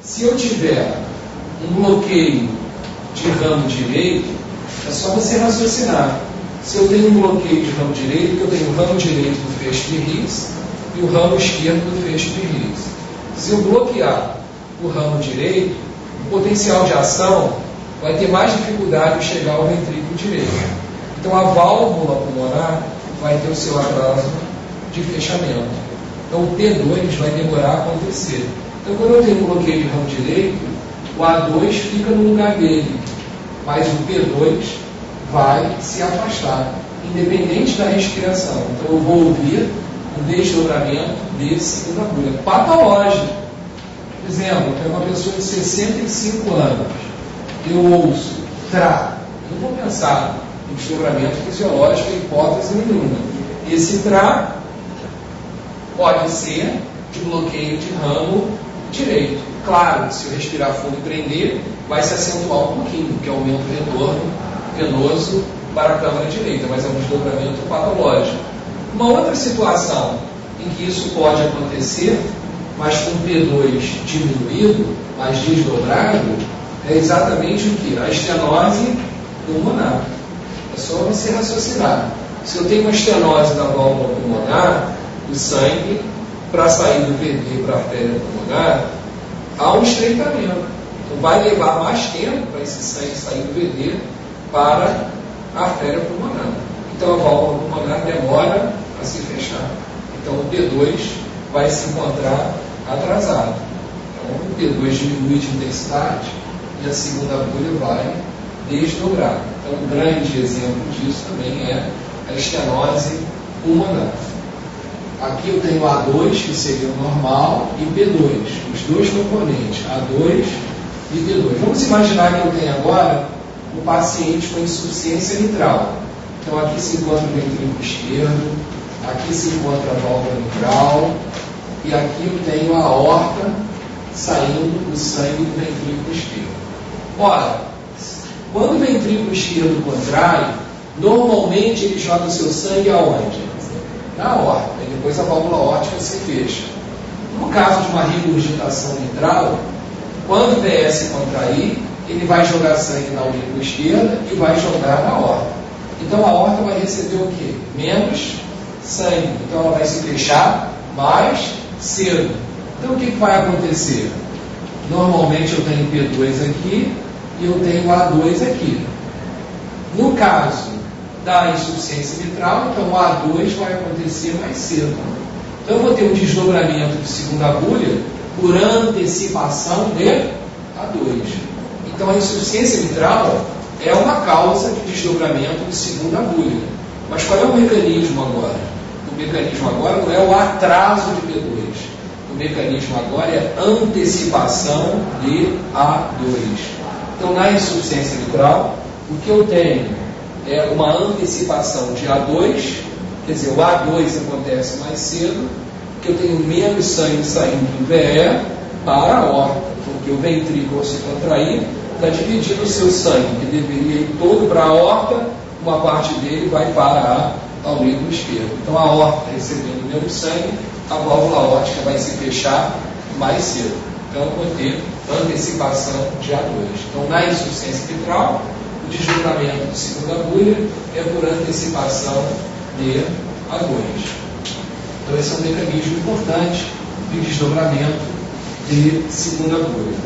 Se eu tiver um bloqueio de ramo direito, é só você raciocinar. Se eu tenho um bloqueio de ramo direito, eu tenho o ramo direito do feixe de Higgs e o ramo esquerdo do feixe de Higgs. Se eu bloquear o ramo direito, o potencial de ação vai ter mais dificuldade de chegar ao ventrículo direito. Então a válvula pulmonar vai ter o seu atraso de fechamento. Então o P2 vai demorar a acontecer. Então quando eu tenho um bloqueio de ramo direito, o A2 fica no lugar dele, mas o P2 vai se afastar, independente da respiração. Então eu vou ouvir um desdobramento de segunda agulha. Patológico. Por exemplo, eu tenho uma pessoa de 65 anos, eu ouço TRA, eu não vou pensar em desdobramento fisiológico, em hipótese nenhuma. Esse TRA pode ser de bloqueio de ramo direito. Claro, se eu respirar fundo e prender, vai se acentuar um pouquinho, que aumenta o retorno venoso para a câmara direita, mas é um desdobramento patológico. Uma outra situação em que isso pode acontecer, mas com P2 diminuído, mas desdobrado, é exatamente o que? A estenose pulmonar. É só você raciocinar. Se eu tenho uma estenose da válvula pulmonar, o sangue, para sair do VD para a artéria pulmonar, há um estreitamento. Então vai levar mais tempo para esse sangue sair do VD para a artéria pulmonar. Então a válvula pulmonar demora a se fechar. Então o P2 vai se encontrar atrasado. Então o P2 diminui de intensidade e a segunda agulha vai desdobrar. Então um grande exemplo disso também é a estenose pulmonar. Aqui eu tenho A2, que seria o normal, e P2, os dois componentes, A2 e P2. Vamos imaginar que eu tenho agora um paciente com insuficiência mitral. Então aqui se encontra o ventrículo esquerdo, aqui se encontra a válvula mitral, e aqui eu tenho a aorta saindo o sangue do ventrículo esquerdo. Ora, quando o ventrículo esquerdo contrai, normalmente ele joga o seu sangue aonde? Na aorta, e depois a válvula aórtica se fecha. No caso de uma regurgitação mitral, quando o VS contrair, ele vai jogar sangue na aurícula esquerda e vai jogar na aorta. Então a aorta vai receber o quê? Menos sangue. Então ela vai se fechar mais cedo. Então o que vai acontecer? Normalmente eu tenho P2 aqui e eu tenho A2 aqui. No caso da insuficiência mitral, então o A2 vai acontecer mais cedo. Então eu vou ter um desdobramento de segunda agulha por antecipação de A2. Então a insuficiência mitral é uma causa de desdobramento de segunda agulha. Mas qual é o mecanismo agora? O mecanismo agora não é o atraso de P2. O mecanismo agora é antecipação de A2. Então na insuficiência mitral, o que eu tenho é uma antecipação de A2, quer dizer, o A2 acontece mais cedo, que eu tenho menos sangue saindo do VE para a aorta, porque o ventrículo, ao se contrair, está dividindo o seu sangue, que deveria ir todo para a aorta, uma parte dele vai para a aurícula esquerda. Então a aorta recebendo menos sangue, a válvula aórtica vai se fechar mais cedo. Então eu vou ter antecipação de A2. Então na insuficiência mitral, o desdobramento de segunda agulha é por antecipação de A2. Então esse é um mecanismo importante de desdobramento de segunda agulha.